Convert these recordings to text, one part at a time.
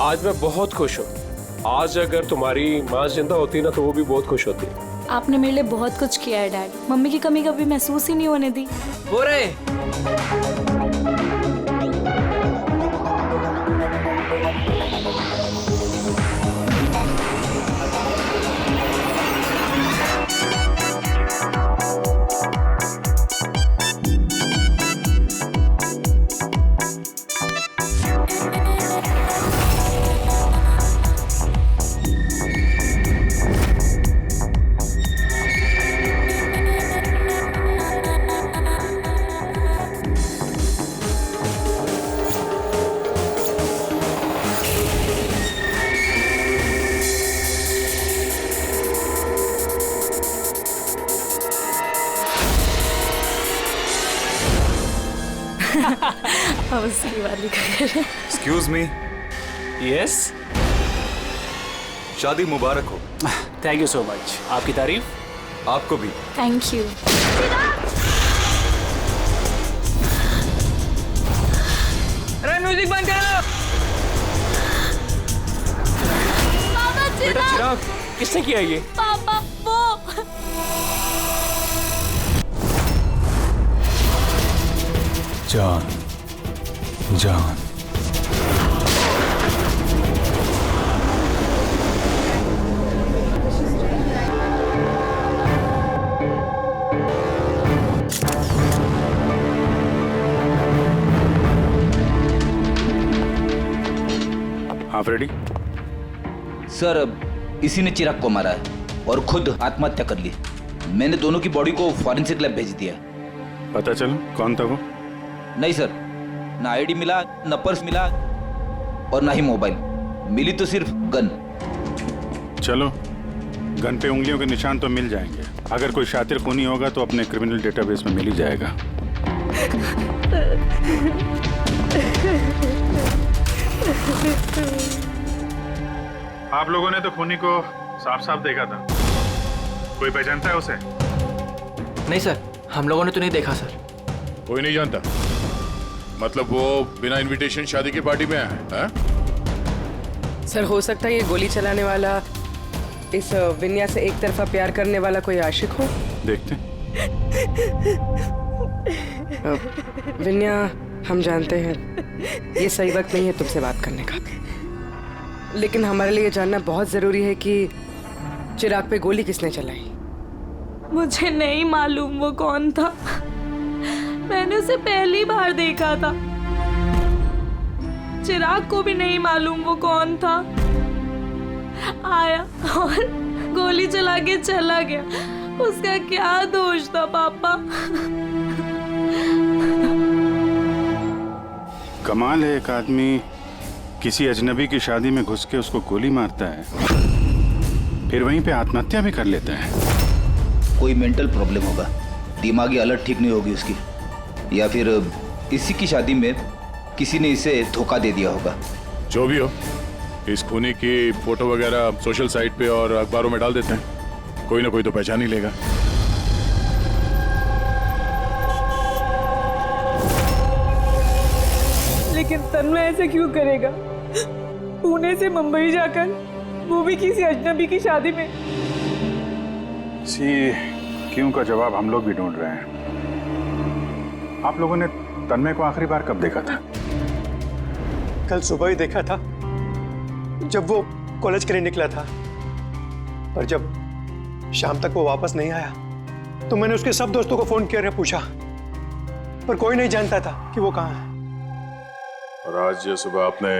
आज मैं बहुत खुश हूँ। आज अगर तुम्हारी माँ जिंदा होती ना तो वो भी बहुत खुश होती। आपने मेरे लिए बहुत कुछ किया है डैड। मम्मी की कमी कभी महसूस ही नहीं होने दी। वो रहे। उसकी वाली कर। Excuse me. यस, शादी मुबारक हो। Thank you so much. आपकी तारीफ। आपको भी। Thank you. अरे म्यूजिक बंद कर लो। पापा बेटा चिराग, किसने किया ये? पापा वो जान जान। हाँ फ्रेडी। सर अब इसी ने चिराग को मारा है और खुद आत्महत्या कर ली। मैंने दोनों की बॉडी को फॉरेंसिक लैब भेज दिया। पता चला कौन था वो? नहीं सर, ना आईडी मिला, ना पर्स मिला और ना ही मोबाइल मिली, तो सिर्फ गन। चलो, गन पे उंगलियों के निशान तो मिल जाएंगे। अगर कोई शातिर खूनी होगा तो अपने क्रिमिनल डेटाबेस में मिल ही जाएगा। आप लोगों ने तो खूनी को साफ साफ देखा था। कोई पहचानता है उसे? नहीं सर, हम लोगों ने तो नहीं देखा सर। कोई नहीं जानता? मतलब वो बिना इनविटेशन शादी की पार्टी में आया है? सर हो सकता है ये गोली चलाने वाला इस विन्या से एक तरफा प्यार करने वाला कोई आशिक हो। देखते। विन्या, हम जानते हैं ये सही वक्त नहीं है तुमसे बात करने का, लेकिन हमारे लिए जानना बहुत जरूरी है कि चिराग पे गोली किसने चलाई। मुझे नहीं मालूम वो कौन था। मैंने उसे पहली बार देखा था। चिराग को भी नहीं मालूम वो कौन था। आया और गोली चला के चला गया। उसका क्या दोष था पापा? कमाल है, एक आदमी किसी अजनबी की शादी में घुस के उसको गोली मारता है, फिर वहीं पे आत्महत्या भी कर लेता है। कोई मेंटल प्रॉब्लम होगा, दिमागी हालत ठीक नहीं होगी उसकी, या फिर इसी की शादी में किसी ने इसे धोखा दे दिया होगा। जो भी हो, इस खूनी की फोटो वगैरह सोशल साइट पे और अखबारों में डाल देते हैं। कोई ना कोई तो पहचान ही लेगा। लेकिन तन्मय ऐसे क्यों करेगा? पुणे से मुंबई जाकर, वो भी किसी अजनबी की शादी में। इसी क्यों का जवाब हम लोग भी ढूंढ रहे हैं। आप लोगों ने तन्मय को आखिरी बार कब देखा था? कल सुबह ही देखा था, जब वो कॉलेज के लिए निकला था। पर जब शाम तक वो वापस नहीं आया तो मैंने उसके सब दोस्तों को फोन किया, पूछा, पर कोई नहीं जानता था कि वो कहाँ है। और आज सुबह आपने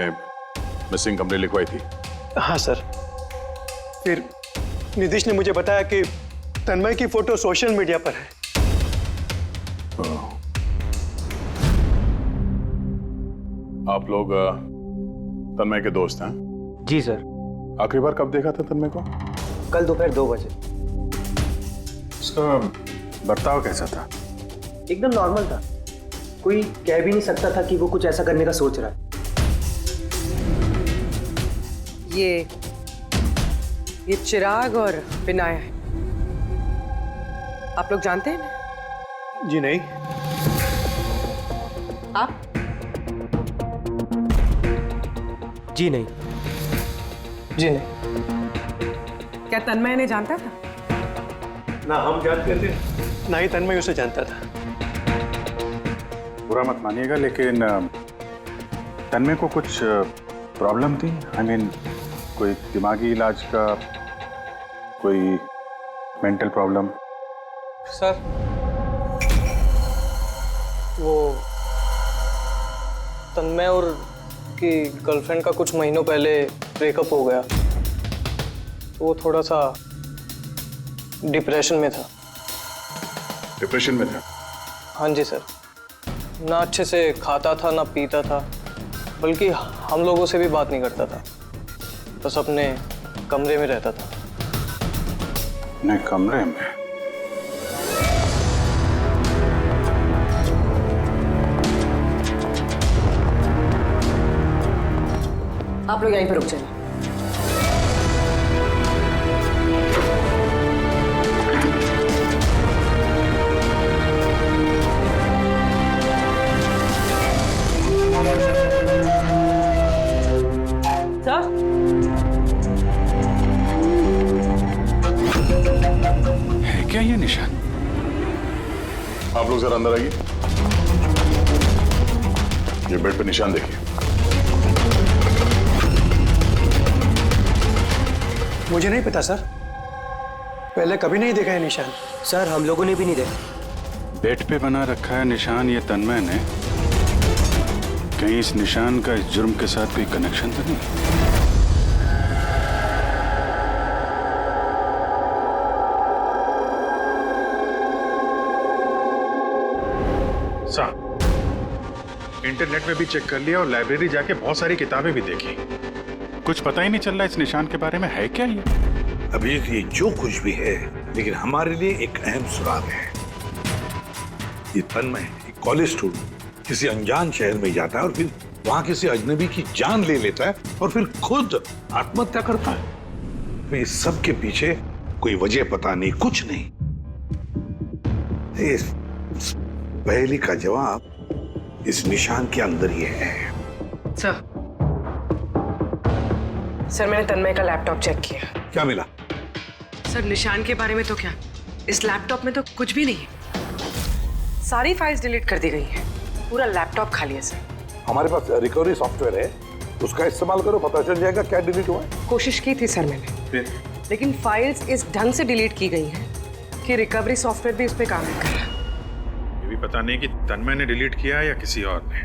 मिसिंग कंप्लेंट लिखवाई थी? हाँ सर। फिर निधीश ने मुझे बताया कि तन्मय की फोटो सोशल मीडिया पर है। आप लोग तन्मय के दोस्त हैं? जी सर। आखिरी बार कब देखा था तन्मय को? कल दोपहर 2 बजे। उसका बर्ताव कैसा था? एकदम नॉर्मल था। कोई कह भी नहीं सकता था कि वो कुछ ऐसा करने का सोच रहा है। ये चिराग और विनाया है। आप लोग जानते हैं? जी नहीं। आप? जी नहीं। जी नहीं। क्या तन्मय इन्हें जानता था? ना हम जानते थे, ना ही तन्मय उसे जानता था। बुरा मत मानिएगा, लेकिन तन्मय को कुछ प्रॉब्लम थी। आई मीन कोई दिमागी इलाज का, कोई मेंटल प्रॉब्लम? सर वो तन्मय और की गर्लफ्रेंड का कुछ महीनों पहले ब्रेकअप हो गया, तो वो थोड़ा सा डिप्रेशन में था। डिप्रेशन में था? हाँ जी सर, ना अच्छे से खाता था ना पीता था, बल्कि हम लोगों से भी बात नहीं करता था, बस अपने कमरे में रहता था। अपने कमरे में? आप लोग यहीं पर रुक जाइए। सर, है क्या ये निशान? आप लोग जरा अंदर आइए। ये बेड पे निशान देखिए। मुझे नहीं पता सर, पहले कभी नहीं देखा है निशान। सर हम लोगों ने भी नहीं देखा। बेड पे बना रखा है निशान ये तन्मय ने। कहीं इस निशान का इस जुर्म के साथ कोई कनेक्शन तो नहीं? साहब, इंटरनेट में भी चेक कर लिया और लाइब्रेरी जाके बहुत सारी किताबें भी देखी। कुछ पता ही नहीं चल रहा इस निशान के बारे में। है क्या ये? अभी ये जो कुछ भी है, लेकिन हमारे लिए एक अहम सुराग है। ये तन्मय एक कॉलेज स्टूडेंट किसी अनजान शहर में जाता है और फिर वहां किसी अजनबी की जान ले लेता है और फिर खुद आत्महत्या करता है। तो इस सब के पीछे कोई वजह पता नहीं, कुछ नहीं। इस पहेली का जवाब इस निशान के अंदर ही है। सर मैंने तन्मय का लैपटॉप चेक किया। क्या मिला? सर निशान के बारे में तो क्या, इस लैपटॉप में तो कुछ भी नहीं है। सारी फाइल्स डिलीट कर दी गई हैं। पूरा लैपटॉप खाली है सर। हमारे पास रिकवरी सॉफ्टवेयर है, उसका इस्तेमाल करो, पता चल जाएगा क्या डिलीट हुआ है। कोशिश की थी सर मैंने, लेकिन फाइल्स इस ढंग से डिलीट की गई हैं कि रिकवरी सॉफ्टवेयर भी उस पर काम नहीं कर रहा। ये भी पता नहीं कि तन्मय ने डिलीट किया या किसी और ने।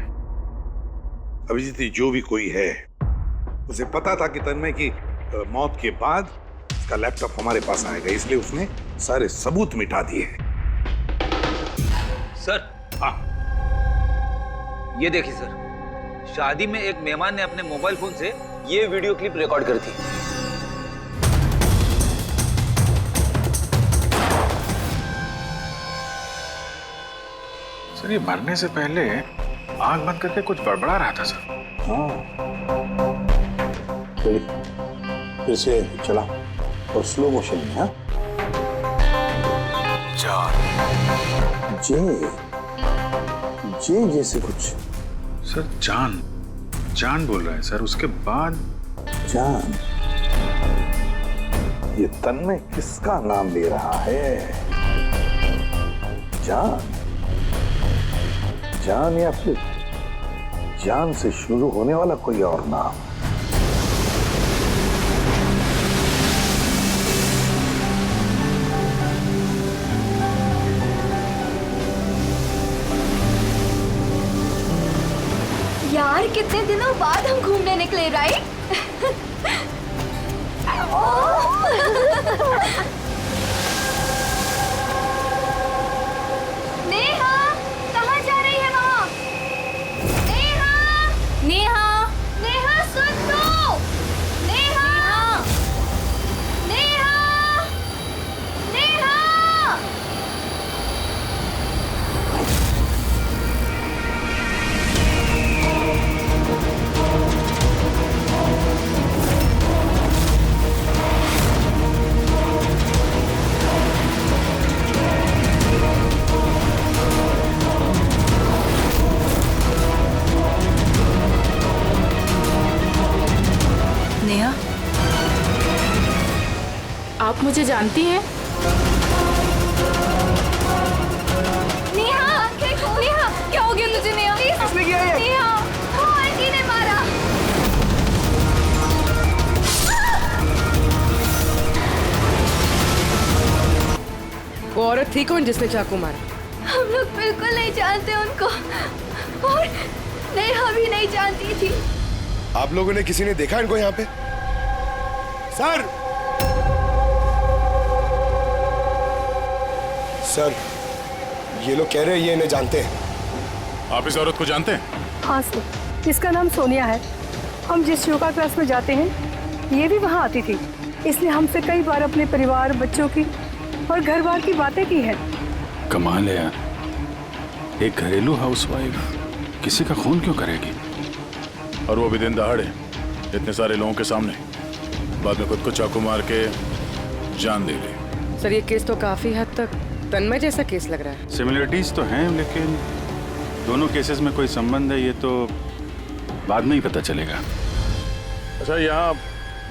अभिजीत, जो भी कोई है, उसे पता था कि तन्मय की मौत के बाद उसका लैपटॉप हमारे पास आएगा, इसलिए उसने सारे सबूत मिटा दिए। सर, हाँ, ये देखिए सर, शादी में एक मेहमान ने अपने मोबाइल फोन से ये वीडियो क्लिप रिकॉर्ड करी थी। सर ये मरने से पहले आंख बंद करके कुछ बड़बड़ा रहा था सर। फिर से चला और स्लो मोशन में। हाँ, जे जैसे कुछ। सर जान जान बोल रहा है सर, उसके बाद जान। ये तन्मय किसका नाम ले रहा है? जान, जान या फिर जान से शुरू होने वाला कोई और नाम? यार कितने दिनों बाद हम घूमने निकले, राइट? नेहा, कहाँ जा रही है वहाँ? नेहा, नेहा, नेहा सुन तो। नेहा, नेहा, नेहा। मुझे जानती हैं? नेहा, नेहा, क्या हो गया तुझे नेहा? किसने किया ये? नेहा, वो आंटी ने मारा। वो औरत थी कौन जिसने चाकू मारा? हम लोग बिल्कुल नहीं जानते उनको, और नेहा भी नहीं जानती थी। आप लोगों ने किसी ने देखा इनको यहाँ पे? सर, सर, ये लोग कह रहे हैं ये इन्हें जानते हैं। आप इस औरत को जानते हैं? हाँ सर, इसका नाम सोनिया है। हम जिस योगा क्लास में जाते हैं ये भी वहाँ आती थी, इसलिए हमसे कई बार अपने परिवार, बच्चों की और घर बार की बातें की है। कमाल है यार, एक घरेलू हाउसवाइफ किसी का खून क्यों करेगी? और वो भी दिन दहाड़े, इतने सारे लोगों के सामने, बाद में खुद को चाकू मार के जान दे ली। सर ये केस तो काफी हद तक तन्मय जैसा केस लग रहा है। सिमिलरिटीज तो हैं, लेकिन दोनों केसेस में कोई संबंध है ये तो बाद में ही पता चलेगा। अच्छा, यहाँ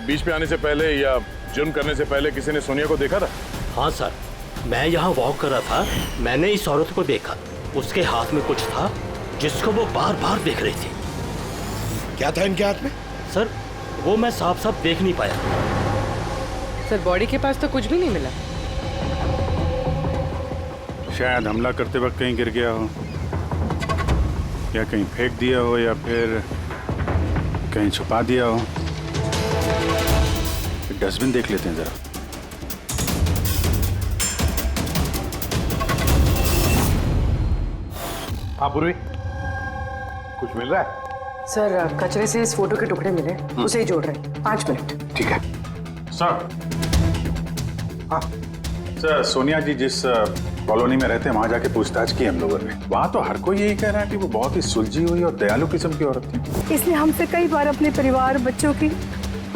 बीच पे आने से पहले या जुर्म करने से पहले किसी ने सोनिया को देखा था? हाँ सर, मैं यहाँ वॉक कर रहा था, मैंने इस औरत को देखा। उसके हाथ में कुछ था जिसको वो बार बार देख रही थी। क्या था इनके हाथ में? सर, वो मैं साफ साफ देख नहीं पाया। सर बॉडी के पास तो कुछ भी नहीं मिला। शायद हमला करते वक्त कहीं गिर गया हो, या कहीं फेंक दिया हो, या फिर कहीं छुपा दिया हो। डस्टबिन देख लेते हैं जरा। हाँ पूर्वी, कुछ मिल रहा है? सर कचरे से इस फोटो के टुकड़े मिले, उसे ही जोड़ रहे हैं। 5 मिनट। ठीक है सर। हाँ सर, सोनिया जी जिस कॉलोनी में रहते हैं वहां जाके पूछताछ की हम लोगों ने। वहां तो हर कोई यही कह रहा है कि वो बहुत ही सुलझी हुई और दयालु किस्म की औरत थी। इसलिए हमसे कई बार अपने परिवार, बच्चों की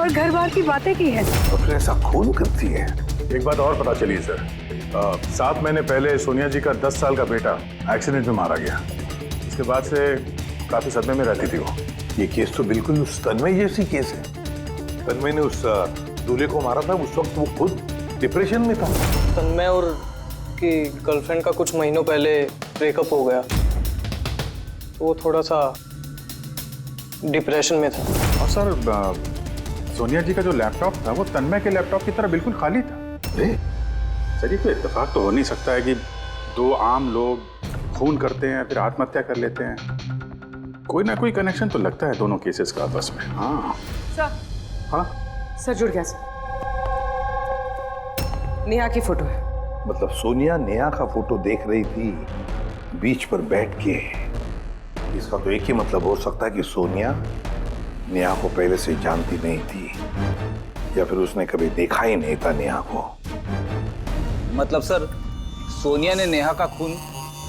और घर बार की बातें की है। तो फिर ऐसा खून करती है? एक बात और पता चली सर, 7 महीने पहले सोनिया जी का 10 साल का बेटा एक्सीडेंट में मारा गया। इसके बाद से काफी सदमे में रहती थी वो। ये केस तो बिल्कुल उस तन्मय जैसी केस है। तन्मय ने उस दूल्हे को मारा था, उस वक्त वो खुद डिप्रेशन में था। तन्मय और की गर्लफ्रेंड का कुछ महीनों पहले ब्रेकअप हो गया, तो वो थोड़ा सा डिप्रेशन में था। और सर सोनिया जी का जो लैपटॉप था वो तन्मय के लैपटॉप की तरह बिल्कुल खाली था। सर ये तो इत्तेफाक तो हो नहीं सकता है कि 2 आम लोग खून करते हैं फिर आत्महत्या कर लेते हैं। कोई ना कोई कनेक्शन तो लगता है दोनों केसेस का आपस में। हाँ सर। हाँ सर जुड़ गया सर। नेहा की फोटो है। मतलब सोनिया नेहा का फोटो देख रही थी बीच पर बैठ के। इसका तो एक ही मतलब हो सकता है कि सोनिया नेहा को पहले से जानती नहीं थी, या फिर उसने कभी देखा ही नहीं था नेहा को। मतलब सर, सोनिया ने नेहा का खून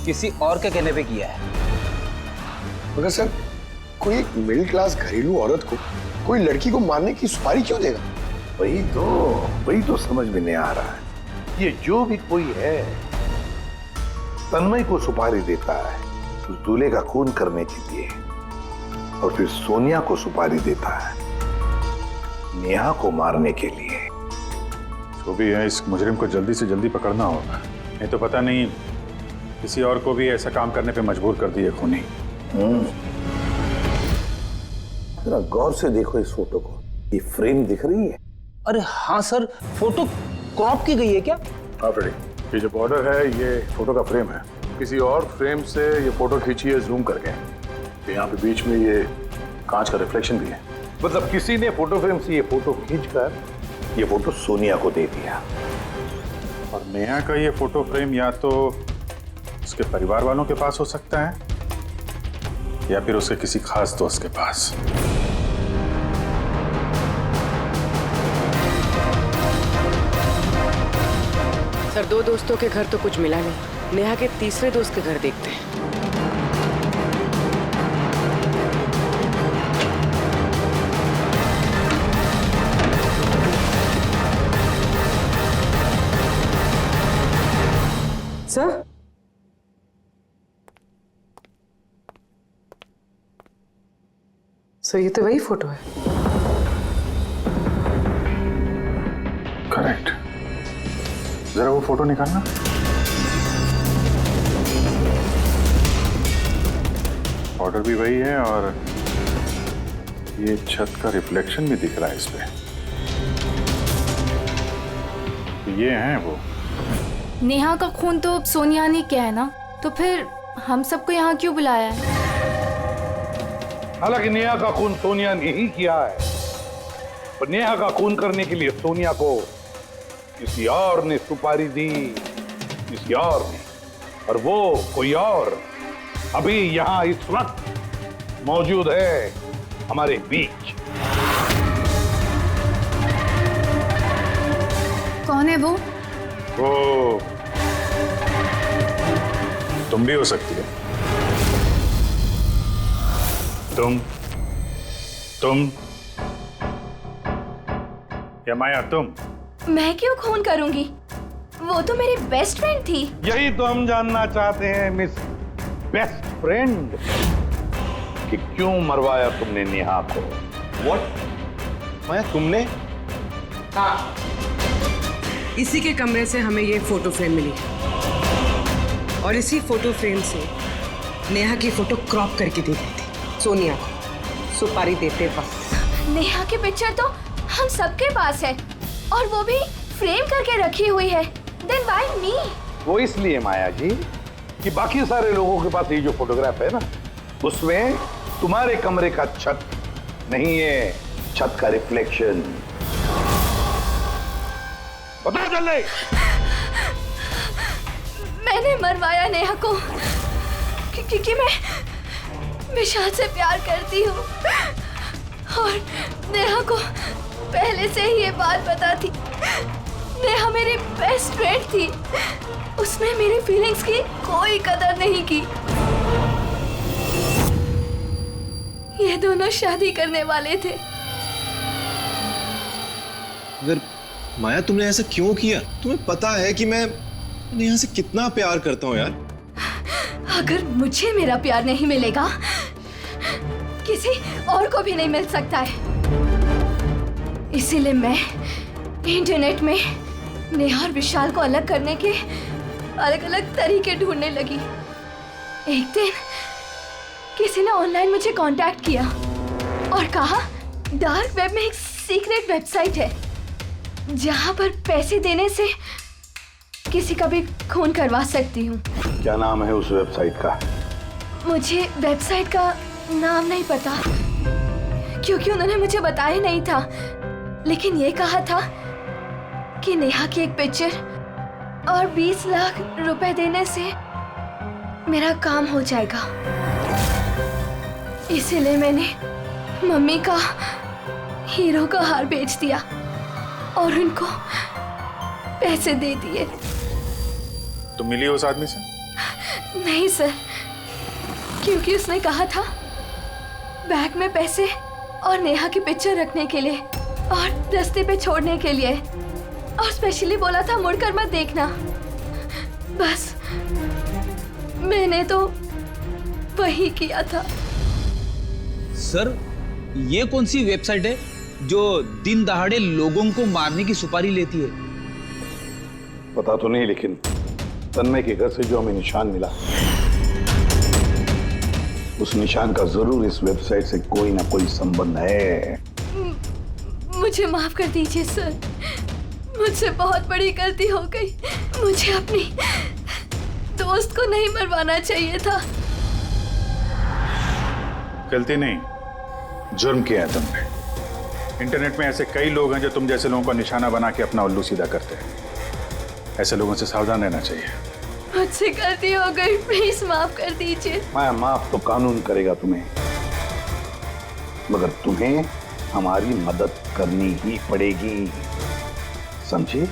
किसी और के कहने पे किया है। मगर सर, कोई एक मिडिल क्लास घरेलू औरत को कोई लड़की को मारने की सुपारी क्यों देगा? वही तो समझ में नहीं आ रहा है। ये जो भी कोई है तन्मय को सुपारी देता है उस दूल्हे का खून करने के लिए, और फिर सोनिया को सुपारी देता है नेहा को मारने के लिए। जो भी है, इस मुजरिम को जल्दी से जल्दी पकड़ना होगा, नहीं तो पता नहीं किसी और को भी ऐसा काम करने पे मजबूर कर दिए खूनी। जरा गौर से देखो इस फोटो को, ये फ्रेम दिख रही है? अरे हाँ सर, फोटो क्रॉप की गई है क्या? हाँ फ्रेडी, ये जो बॉर्डर है ये फोटो का फ्रेम है। किसी और फ्रेम से ये फोटो खींची है जूम करके। यहाँ पे बीच में ये कांच का रिफ्लेक्शन भी है। मतलब किसी ने फोटो फ्रेम से ये फोटो खींचकर ये फोटो सोनिया को दे दिया। और नेहा का ये फोटो फ्रेम या तो उसके परिवार वालों के पास हो सकता है या फिर उसके किसी खास दोस्त के पास। सर 2 दोस्तों के घर तो कुछ मिला नहीं, नेहा के तीसरे दोस्त के घर देखते हैं। सर सर ये तो वही फोटो है। करेक्ट। जरा वो फोटो निकालना। ऑर्डर भी वही है और ये छत का रिफ्लेक्शन भी दिख रहा है इस पे। ये हैं वो। नेहा का खून तो सोनिया ने किया है ना, तो फिर हम सबको यहाँ क्यों बुलाया है? हालांकि नेहा का खून सोनिया ने ही किया है, पर नेहा का खून करने के लिए सोनिया को किसी और ने सुपारी दी, किसी और ने, और वो कोई और अभी यहाँ इस वक्त मौजूद है हमारे बीच। कौन है वो? वो तुम भी हो सकती है। तुम या माया तुम? मैं क्यों खून करूंगी? वो तो मेरी बेस्ट फ्रेंड थी। यही तो हम जानना चाहते हैं मिस बेस्ट फ्रेंड, कि क्यों मरवाया तुमने नेहा को? व्हाट? माया तुमने? हाँ, इसी के कमरे से हमें ये फोटो फ्रेम मिली है और इसी फोटो फ्रेम से नेहा की फोटो क्रॉप करके दी गई थी सोनिया को सुपारी देते वक्त। नेहा की पिक्चर तो हम सबके पास है और वो भी फ्रेम करके रखी हुई है। Then why me? वो इसलिए माया जी कि बाकी सारे लोगों के पास ये जो फोटोग्राफ है ना, उसमें तुम्हारे कमरे का छत नहीं है, छत का रिफ्लेक्शन। पता चल रही? मैंने मरवाया नेहा को क्योंकि मैं विशाल से प्यार करती हूँ और नेहा को पहले से ही ये बात पता थी। नेहा मेरी बेस्ट फ्रेंड थी, उसने मेरी फीलिंग्स की कोई कदर नहीं की। ये दोनों शादी करने वाले थे। अगर माया तुमने ऐसा क्यों किया? तुम्हें पता है कि मैं नेहा से कितना प्यार करता हूँ यार। अगर मुझे मेरा प्यार नहीं मिलेगा, किसी और को भी नहीं मिल सकता है। इसीलिए मैं इंटरनेट में नेहा और विशाल को अलग करने के अलग अलग तरीके ढूंढने लगी। एक दिन किसी ने ऑनलाइन मुझे कांटेक्ट किया और कहा डार्क वेब में एक सीक्रेट वेबसाइट है जहां पर पैसे देने से किसी का भी खून करवा सकती हूँ। क्या नाम है उस वेबसाइट का? मुझे वेबसाइट का नाम नहीं पता क्योंकि उन्होंने मुझे बताया नहीं था, लेकिन ये कहा था कि नेहा की एक पिक्चर और 20 लाख रुपए देने से मेरा काम हो जाएगा। इसीलिए मैंने मम्मी का हीरो का हार बेच दिया और उनको पैसे दे दिए। तुम मिली उस आदमी से? नहीं सर, क्योंकि उसने कहा था बैग में पैसे और नेहा की पिक्चर रखने के लिए और रास्ते पे छोड़ने के लिए, और स्पेशली बोला था मुड़कर मत देखना। बस मैंने तो वही किया था। सर, ये कौन सी वेबसाइट है जो दिन दहाड़े लोगों को मारने की सुपारी लेती है? पता तो नहीं, लेकिन तन्मय के घर से जो हमें निशान मिला, उस निशान का जरूर इस वेबसाइट से कोई ना कोई संबंध है। मुझे माफ कर दीजिए सर, मुझसे बहुत बड़ी गलती हो गई। मुझे अपनी दोस्त को नहीं मरवाना चाहिए था। गलती नहीं, जुर्म किया है तुमने। इंटरनेट में ऐसे कई लोग हैं जो तुम जैसे लोगों का निशाना बना के अपना उल्लू सीधा करते हैं। ऐसे लोगों से सावधान रहना चाहिए। मुझसे गलती हो गई, प्लीज माफ कर दीजिए। मैं माफ तो कानून करेगा तुम्हें, मगर तुम्हें हमारी मदद करनी ही पड़ेगी, समझे?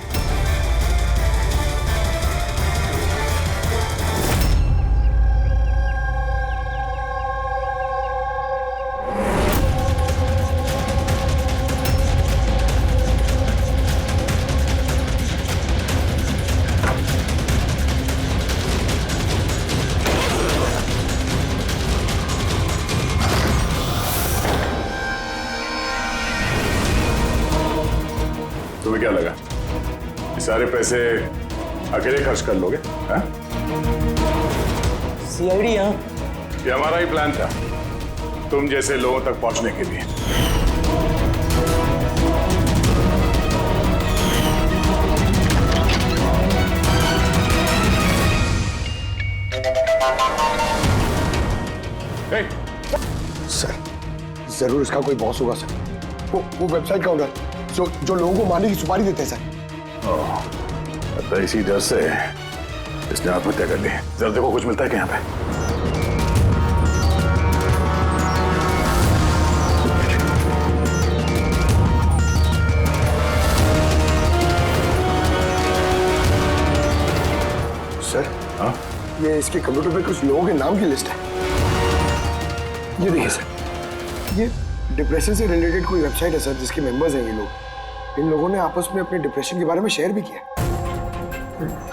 तुम्हें क्या लगा? ये सारे पैसे अकेले खर्च कर लोगे? हाँ? सीआईडी यहाँ? ये हमारा ही प्लान था, तुम जैसे लोगों तक पहुंचने के लिए। सर, जरूर इसका कोई बॉस होगा सर। वो वेबसाइट का ओनर जो लोगों को मारने की सुपारी देते हैं सर। तो इसी डर से इसने आत्महत्या कर ली। जरा देखो कुछ मिलता है क्या यहाँ पे? सर, हाँ? ये इसके कंप्यूटर पे कुछ लोगों के नाम की लिस्ट है। ये देखिए सर, ये डिप्रेशन से रिलेटेड कोई वेबसाइट है सर, जिसके मेंबर्स हैं ये लोग। इन लोगों ने आपस में अपने डिप्रेशन के बारे में शेयर भी किया।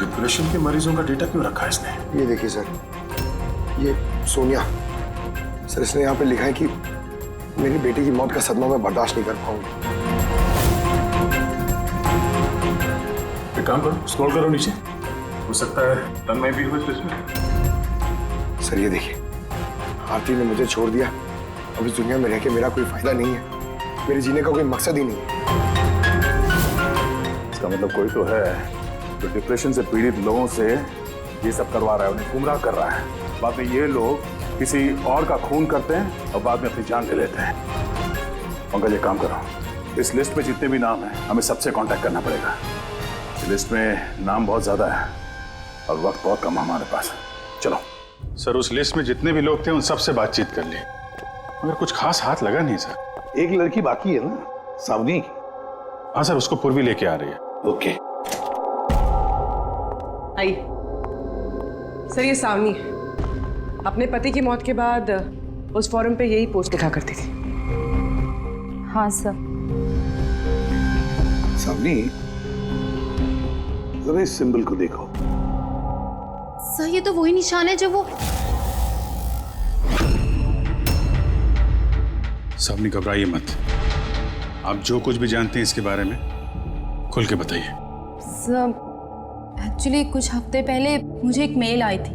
डिप्रेशन के मरीजों का डेटा क्यों रखा है इसने? ये देखिए सर, ये सोनिया सर, इसने यहाँ पे लिखा है कि मेरी बेटी की मौत का सदमा मैं बर्दाश्त नहीं कर पाऊंगी। एक काम करो, स्क्रॉल करो नीचे, हो सकता है तन्मय भी हो इस लिस्ट में। सर ये देखिए, आरती ने मुझे छोड़ दिया। अब इस दुनिया में रह के मेरा कोई फायदा नहीं है, मेरे जीने का कोई मकसद ही नहीं है। इसका मतलब कोई तो है जो डिप्रेशन से पीड़ित लोगों से ये सब करवा रहा है, उन्हें गुमराह कर रहा है। बाद में ये लोग किसी और का खून करते हैं और बाद में अपनी जान ले लेते हैं। पंकज एक काम करो, इस लिस्ट में जितने भी नाम हैं हमें सबसे कांटेक्ट करना पड़ेगा। इस लिस्ट में नाम बहुत ज्यादा है और वक्त बहुत कम है हमारे पास। चलो सर, उस लिस्ट में जितने भी लोग थे उन सबसे बातचीत कर ली, मगर कुछ खास हाथ लगा नहीं सर। एक लड़की बाकी है ना, सावनी। हाँ सर, उसको पूर्वी लेके आ रही है। ओके। आई सर, ये सावनी है। अपने पति की मौत के बाद उस फोरम पे यही पोस्ट लिखा करती थी। हाँ सर। सावनी, जरा इस सिंबल को देखो। सर, ये तो वही निशान है जो वो। सावनी घबराइए मत, आप जो कुछ भी जानते हैं इसके बारे में खुल के बताइए। सर, एक्चुअली कुछ हफ्ते पहले मुझे एक मेल आई थी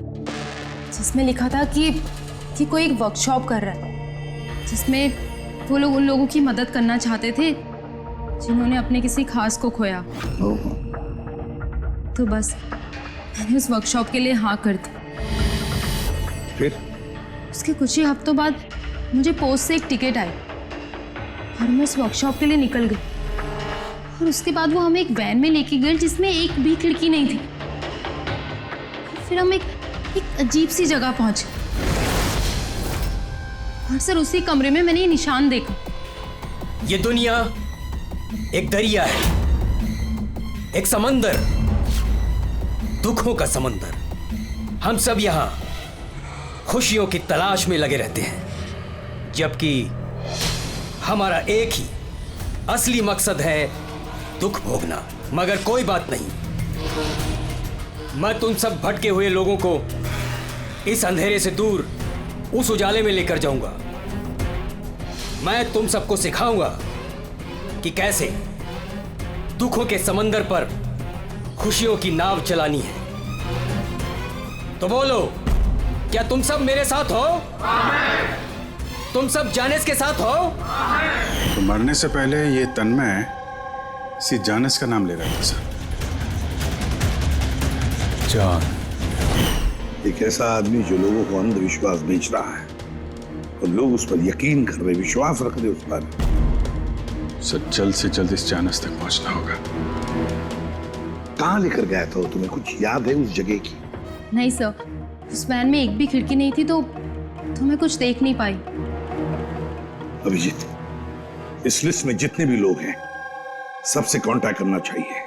जिसमें लिखा था कि कोई एक वर्कशॉप कर रहा है जिसमें वो लोग उन लोगों की मदद करना चाहते थे जिन्होंने अपने किसी खास को खोया। तो बस मैंने उस वर्कशॉप के लिए हाँ कर दी। फिर उसके कुछ ही हफ्तों बाद मुझे पोस्ट से एक टिकट आई और मैं उस वर्कशॉप के लिए निकल गई। और उसके बाद वो हमें एक वैन में लेके गए जिसमें एक भी खिड़की नहीं थी। फिर हम एक अजीब सी जगह पहुंचे और सर उसी कमरे में मैंने ये निशान देखा। ये दुनिया एक दरिया है, एक समंदर, दुखों का समंदर। हम सब यहाँ खुशियों की तलाश में लगे रहते हैं, जबकि हमारा एक ही असली मकसद है दुख भोगना। मगर कोई बात नहीं, मैं तुम सब भटके हुए लोगों को इस अंधेरे से दूर उस उजाले में लेकर जाऊंगा। मैं तुम सबको सिखाऊंगा कि कैसे दुखों के समंदर पर खुशियों की नाव चलानी है। तो बोलो, क्या तुम सब मेरे साथ हो? तुम सब जानिस के साथ हो? तो मरने से पहले ये तन्मय इसी जानिस का नाम ले रहा था सर। जान, एक ऐसा आदमी जो लोगों को अंधविश्वास बेच रहा है और लोग उस पर यकीन कर रहे, विश्वास रख रहे उस पर। सर, जल्द से जल्द इस जानिस तक पहुंचना होगा। कहाँ लेकर गया था? तुम्हें कुछ याद है उस जगह की? नहीं सर, उस वैन में एक भी खिड़की नहीं थी तो मैं कुछ देख नहीं पाई। अभिजीत, इस लिस्ट में जितने भी लोग हैं सबसे कांटेक्ट करना चाहिए।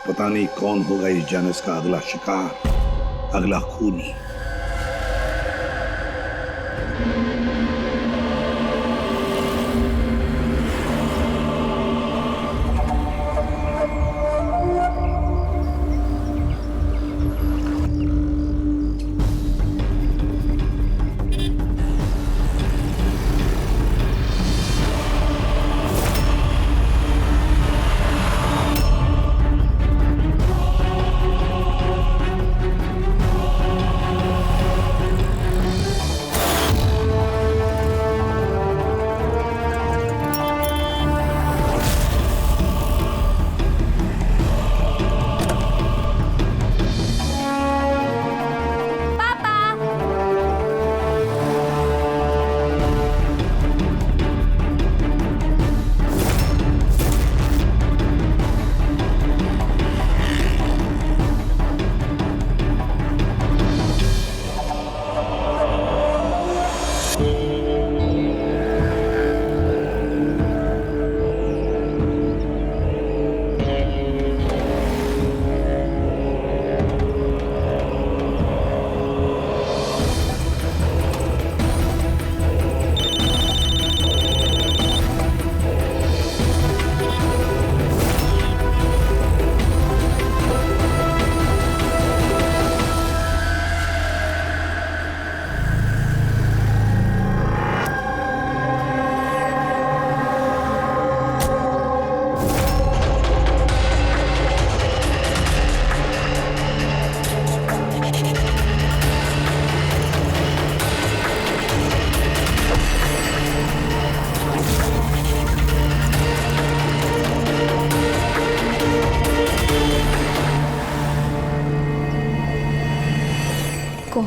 पता नहीं कौन होगा इस जानिस का अगला शिकार, अगला खूनी।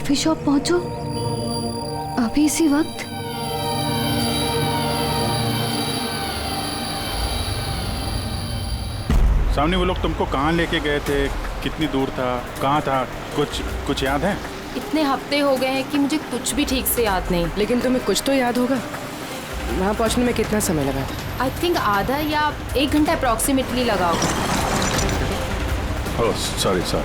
कॉफी शॉप पहुंचो अभी इसी वक्त? सामने वो लोग तुमको कहाँ लेके गए थे, कितनी दूर था, कहाँ था, कुछ याद है? इतने हफ्ते हो गए हैं कि मुझे कुछ भी ठीक से याद नहीं। लेकिन तुम्हें कुछ तो याद होगा। वहाँ पहुँचने में कितना समय लगा था? आई थिंक आधा या 1 घंटा अप्रॉक्सीमेटली लगा होगा। Oh sorry. सर,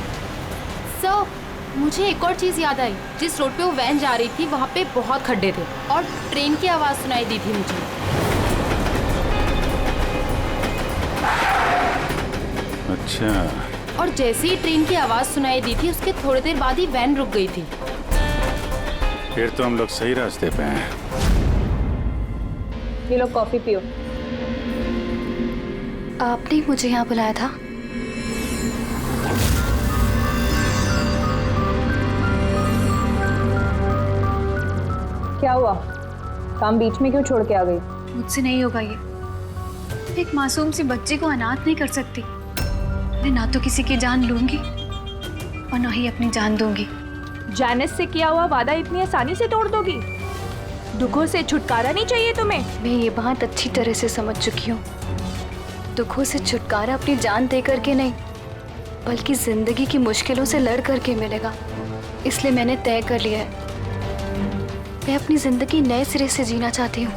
मुझे एक और चीज़ याद आई। जिस रोड पे वो वैन जा रही थी वहाँ पे बहुत खड्डे थे और ट्रेन की आवाज़ सुनाई दी थी मुझे। अच्छा। और जैसे ही ट्रेन की आवाज़ सुनाई दी थी उसके थोड़ी देर बाद ही वैन रुक गई थी। फिर तो हम लोग सही रास्ते पे हैं। ये लोग कॉफ़ी पियो। आपने मुझे यहाँ बुलाया था? क्या हुआ? काम बीच में क्यों छोड़ के आ गई? मुझसे नहीं होगा ये। एक मासूम सी बच्ची को अनाथ नहीं कर सकती। मैं ना तो किसी की जान लूंगी और ना ही अपनी जान दूंगी। जैनिस से किया हुआ वादा इतनी आसानी से तोड़ दोगी? दुखों से छुटकारा नहीं चाहिए तुम्हें? मैं ये बात अच्छी तरह से समझ चुकी हूँ। दुखों से छुटकारा अपनी जान दे करके नहीं, बल्कि जिंदगी की मुश्किलों से लड़ करके मिलेगा। इसलिए मैंने तय कर लिया है, मैं अपनी जिंदगी नए सिरे से जीना चाहती हूँ।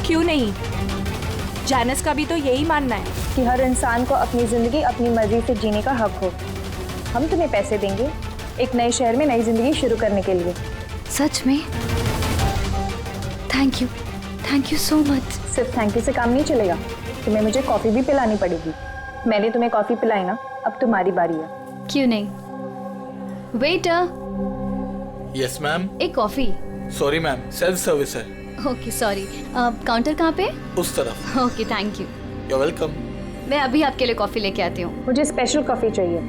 क्यों नहीं? जैनिस का भी तो यही मानना है कि हर इंसान को अपनी जिंदगी अपनी मर्जी से जीने का हक हो। हम तुम्हें पैसे देंगे एक नए शहर में नई जिंदगी शुरू करने के लिए। सच में? Thank you so much. सिर्फ थैंक यू से काम नहीं चलेगा, तुम्हें मुझे कॉफी भी पिलानी पड़ेगी। मैंने तुम्हें कॉफी पिलाई ना, अब तुम्हारी बारी है। क्यों नहीं? वेटर। Yes ma'am. एक coffee. Sorry ma'am, self service है। Okay sorry. काउंटर कहाँ पे? उस तरफ। Okay thank you. You welcome. मैं अभी आपके लिए कॉफी लेके आती हूँ। मुझे स्पेशल कॉफी चाहिए,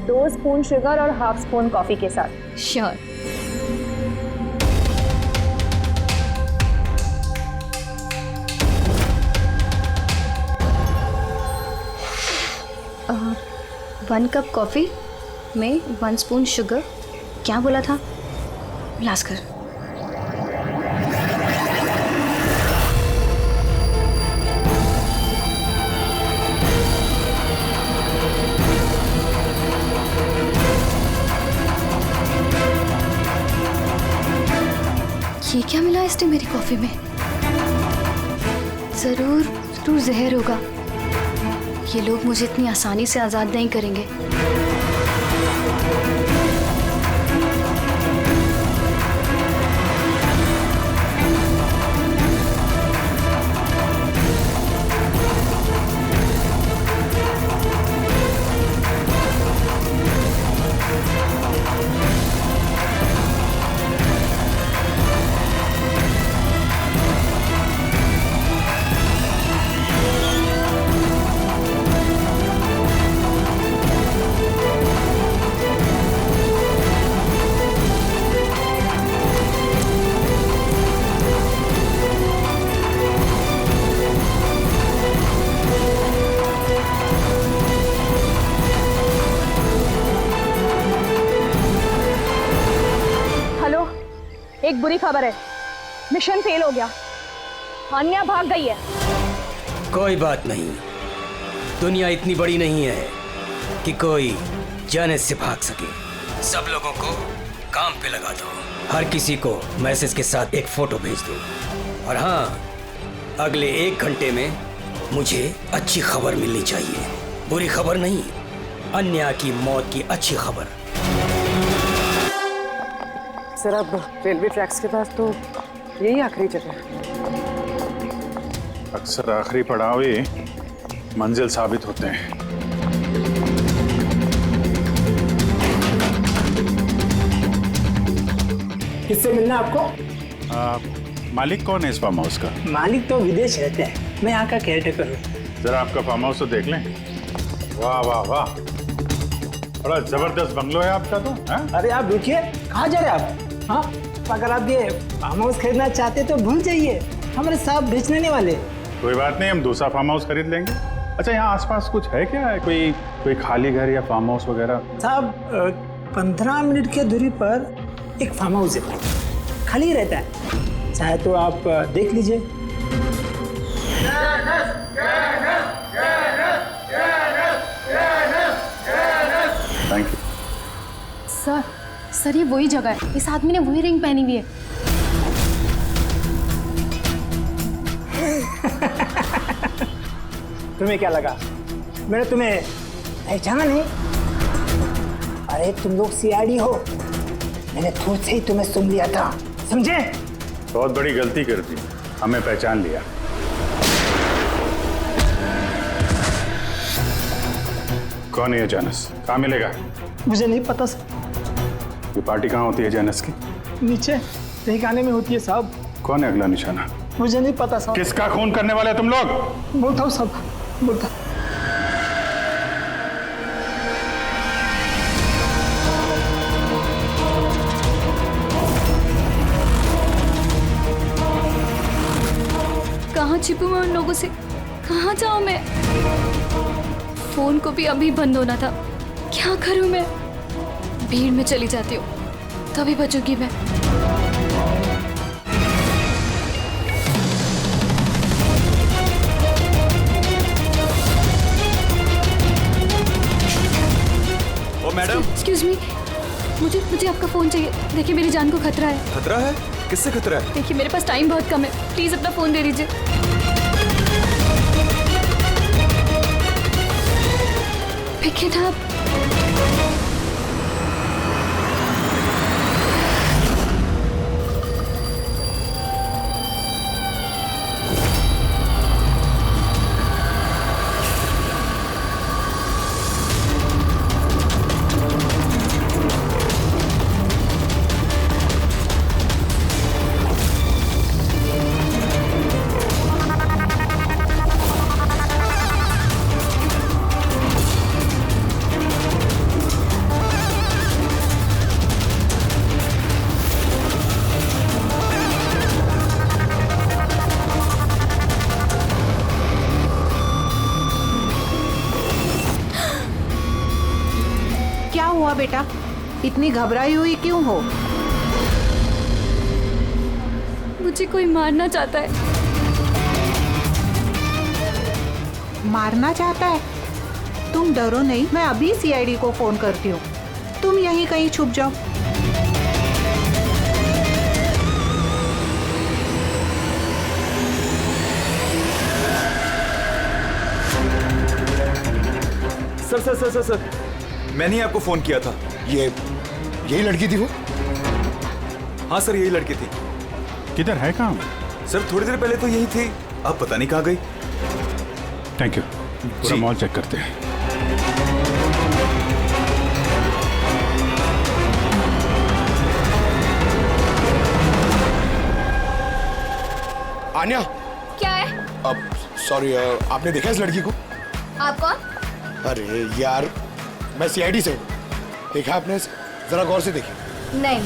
2 स्पून शुगर और हाफ स्पून कॉफी के साथ। श्योर। वन कप कॉफी में 1 स्पून शुगर। क्या बोला था? लास्कर। ये क्या मिला इसने मेरी कॉफी में? जरूर जहर होगा। ये लोग मुझे इतनी आसानी से आजाद नहीं करेंगे। एक बुरी खबर है, मिशन फेल हो गया। अन्या भाग गई है। कोई बात नहीं, दुनिया इतनी बड़ी नहीं है कि कोई जैनिस से भाग सके। सब लोगों को काम पे लगा दो, हर किसी को मैसेज के साथ एक फोटो भेज दो। और हाँ, अगले 1 घंटे में मुझे अच्छी खबर मिलनी चाहिए। बुरी खबर नहीं, अन्या की मौत की अच्छी खबर। सर, अब रेलवे ट्रैक्स के पास तो यही आखिरी जगह है। अक्सर आखिरी पड़ाव ही मंजिल साबित होते हैं। किससे मिलना आपको? मालिक कौन है इस फार्म हाउस का? मालिक तो विदेश रहते हैं, मैं यहाँ का केयरटेकर हूँ। जरा आपका फार्म हाउस तो देख लें। वाह वाह वाह, बड़ा जबरदस्त बंगलो है आपका तो। अरे आप रुकिए, कहाँ जा रहे हैं आप? हाँ, अगर आप ये फार्म हाउस खरीदना चाहते तो भूल जाइए, हमारे साहब बेचने नहीं वाले। कोई बात नहीं, हम दूसरा फार्म हाउस खरीद लेंगे। अच्छा, यहाँ आसपास कुछ है क्या? कोई कोई खाली घर या फार्म हाउस वगैरह? साहब 15 मिनट की दूरी पर एक फार्म हाउस है, खाली रहता है, चाहे तो आप देख लीजिए। Thank you. सर ये वही जगह है, इस आदमी ने वही रिंग पहनी हुई है। तुम्हें क्या लगा मैंने तुम्हें पहचाना नहीं? अरे तुम लोग सीआईडी हो, मैंने थोड़ा से ही तुम्हें सुन लिया था, समझे? बहुत बड़ी गलती कर दी, हमें पहचान लिया। कौन है ये जानस? कहाँ मिलेगा? मुझे नहीं पता सर। ये पार्टी कहाँ होती है जानस की? नीचे तहखाने में होती है साहब। कौन है अगला निशाना? मुझे नहीं पता साहब। किसका खून करने वाले तुम लोग? बोलता हूँ साहब, बोलता। कहाँ छिपूं मैं उन लोगों से? कहाँ जाऊँ मैं? फोन को भी अभी बंद होना था, क्या करूँ मैं? भीड़ में चली जाती हूँ, तभी बचूंगी मैं। ओ मैडम, एक्सक्यूज मी, मुझे आपका फोन चाहिए। देखिए मेरी जान को खतरा है। खतरा है? किससे खतरा है? देखिए मेरे पास टाइम बहुत कम है, प्लीज अपना फोन दे दीजिए। Pick it up. हुआ बेटा, इतनी घबराई हुई क्यों हो? मुझे कोई मारना चाहता है। मारना चाहता है? तुम डरो नहीं, मैं अभी सीआईडी को फोन करती हूँ, तुम यहीं कहीं छुप जाओ। Sir sir sir sir sir, मैंने ही आपको फोन किया था। यही लड़की थी वो? हाँ सर, यही लड़की थी। किधर है? कहाँ? सर थोड़ी देर पहले तो यही थी, अब पता नहीं कहाँ गई। Thank you. पूरा मॉल चेक करते हैं। आन्या। क्या है? अब सॉरी, आपने देखा इस लड़की को? आप कौन? अरे यार, मैं सीआईडी से हूँ। देखा आपने? जरा गौर से देखिए। नहीं।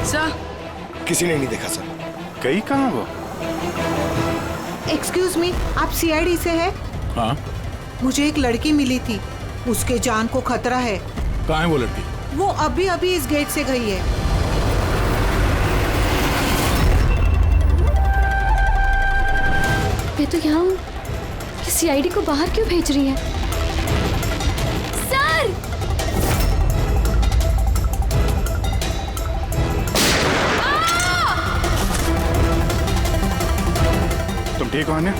सर, किसी ने नहीं देखा सर। गई कहाँ वो? एक्सक्यूज मी, आप सीआईडी से है? हाँ। मुझे एक लड़की मिली थी, उसके जान को खतरा है। कहाँ है वो लड़की? वो अभी अभी इस गेट से गई है। मैं तो यहाँ हूँ, सीआईडी को बाहर क्यों भेज रही है? सर! तुम ठीक हो आन्या?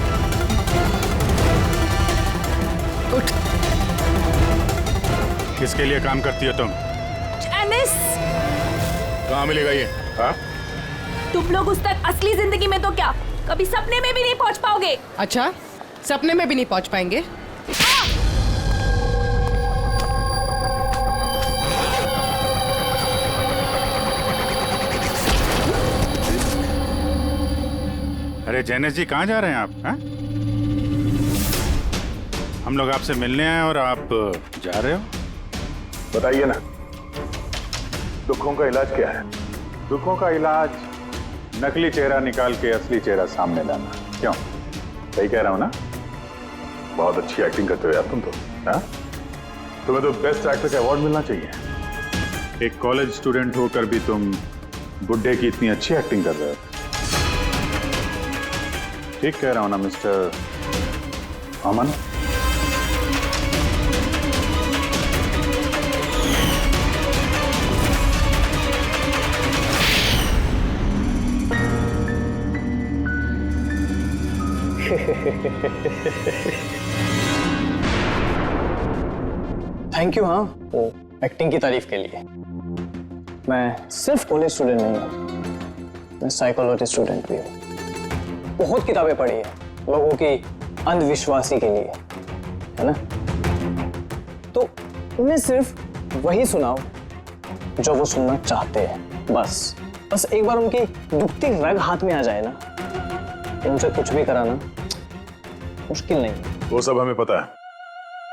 उठ। किसके लिए काम करती हो तुम? एनिस! कहाँ मिलेगा ये? हाँ? तुम लोग उस तक असली जिंदगी में तो क्या, कभी सपने में भी नहीं पहुंच पाओगे। अच्छा, सपने में भी नहीं पहुंच पाएंगे? अरे जैनेश जी, कहाँ जा रहे हैं आप? हाँ? हम लोग आपसे मिलने आए और आप जा रहे हो? बताइए ना, दुखों का इलाज क्या है? दुखों का इलाज नकली चेहरा निकाल के असली चेहरा सामने लाना। क्यों, सही कह रहा हूं ना? बहुत अच्छी एक्टिंग करते हो यार तुम तो। हाँ? तुम्हें तो बेस्ट एक्टर का अवार्ड मिलना चाहिए। एक कॉलेज स्टूडेंट होकर भी तुम बुड्ढे की इतनी अच्छी एक्टिंग कर रहे हो। ठीक कह रहा हूं ना मिस्टर अमन? Thank you. हाँ, वो एक्टिंग की तारीफ के लिए। मैं सिर्फ कॉलेज स्टूडेंट नहीं हूँ, मैं साइकोलॉजी स्टूडेंट भी हूँ। बहुत किताबें पढ़ी है लोगों की अंधविश्वासी के लिए, है ना? तो उन्हें सिर्फ वही सुनाओ जो वो सुनना चाहते हैं। बस एक बार उनकी दुखती रग हाथ में आ जाए ना, उनसे कुछ भी कराना मुश्किल नहीं। वो सब हमें पता है,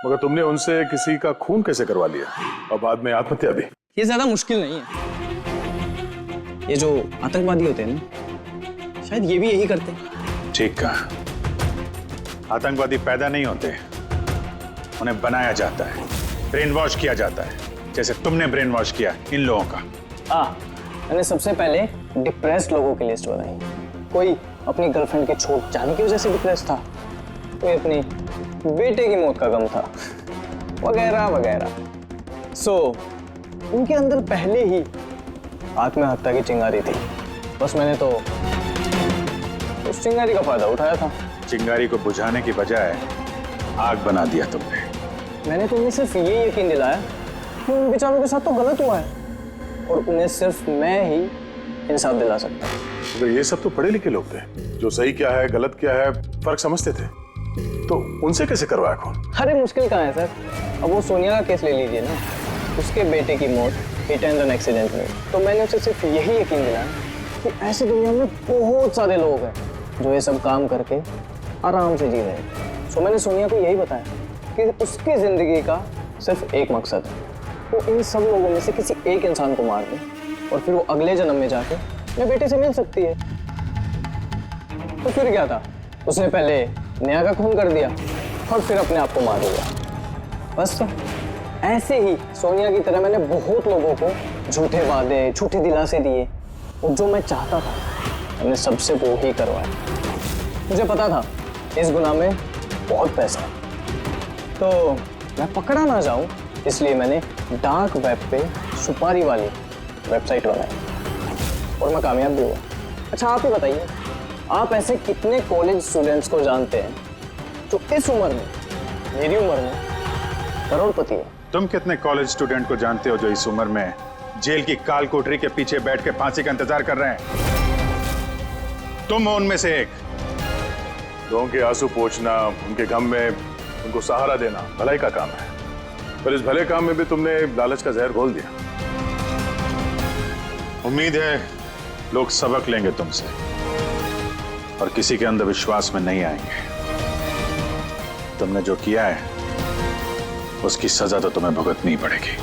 मगर तुमने उनसे किसी का खून कैसे करवा लिया और बाद में आत्महत्या भी? ये ज्यादा मुश्किल नहीं है। ये जो आतंकवादी होते हैं ना, शायद ये भी यही करते हैं। ठीक कहा। आतंकवादी पैदा नहीं होते, उन्हें बनाया जाता है, ब्रेन वॉश किया जाता है, जैसे तुमने ब्रेन वॉश किया इन लोगों का। मैंने सबसे पहले डिप्रेस्ड लोगों की लिस्ट बनाई। कोई अपनी गर्लफ्रेंड के छूट जाने की वजह से डिप्रेस था, कोई अपनी बेटे की मौत का गम था, वगैरह वगैरह। उनके अंदर पहले ही आत्महत्या की चिंगारी थी। बस मैंने तो उस चिंगारी का फायदा उठाया था। चिंगारी को बुझाने की बजाय आग बना दिया तुमने। मैंने तो उन्हें सिर्फ ये यकीन दिलाया कि उन बेचारों के साथ तो गलत हुआ है और उन्हें सिर्फ मैं ही इंसाफ दिला सकता हूँ। तो ये सब तो पढ़े लिखे लोग थे, जो सही क्या है गलत क्या है फर्क समझते थे, तो उनसे कैसे करवाया खून? अरे मुश्किल कहाँ है सर? अब वो सोनिया का केस ले लीजिए ना, उसके बेटे की मौत हिट एंड रन एक्सीडेंट में। तो मैंने उसे सिर्फ यही यकीन दिलाया कि ऐसी दुनिया में बहुत सारे लोग हैं जो ये सब काम करके आराम से जी रहे हैं। तो मैंने सोनिया को यही बताया कि उसकी जिंदगी का सिर्फ एक मकसद है, वो इन सब लोगों में से किसी एक इंसान को मार दे और फिर वो अगले जन्म में जाके अपने बेटे से मिल सकती है। तो फिर क्या था, उसने पहले नेहा का खून कर दिया और फिर अपने आप को मार दिया। बस तो ऐसे ही सोनिया की तरह मैंने बहुत लोगों को झूठे वादे, झूठे दिलासे दिए और जो मैं चाहता था मैंने सबसे वो ही करवाया। मुझे पता था इस गुनाह में बहुत पैसा है, तो मैं पकड़ा ना जाऊं इसलिए मैंने डार्क वेब पे सुपारी वाली वेबसाइट बनाई और मैं कामयाब भी हुआ। अच्छा आप ही बताइए, आप ऐसे कितने कॉलेज स्टूडेंट्स को जानते हैं जो इस उम्र में, मेरी उम्र में, करोड़पति है? तुम कितने कॉलेज स्टूडेंट को जानते हो जो इस उम्र में जेल की काल कोठरी के पीछे बैठ के फांसी का इंतजार कर रहे हैं? तुम हो उनमें से एक। लोगों के आंसू पोंछना, उनके गम में उनको सहारा देना भलाई का काम है, पर इस भले काम में भी तुमने लालच का जहर घोल दिया। उम्मीद है लोग सबक लेंगे तुमसे और किसी के अंधविश्वास में नहीं आएंगे। तुमने जो किया है उसकी सजा तो तुम्हें भुगतनी पड़ेगी।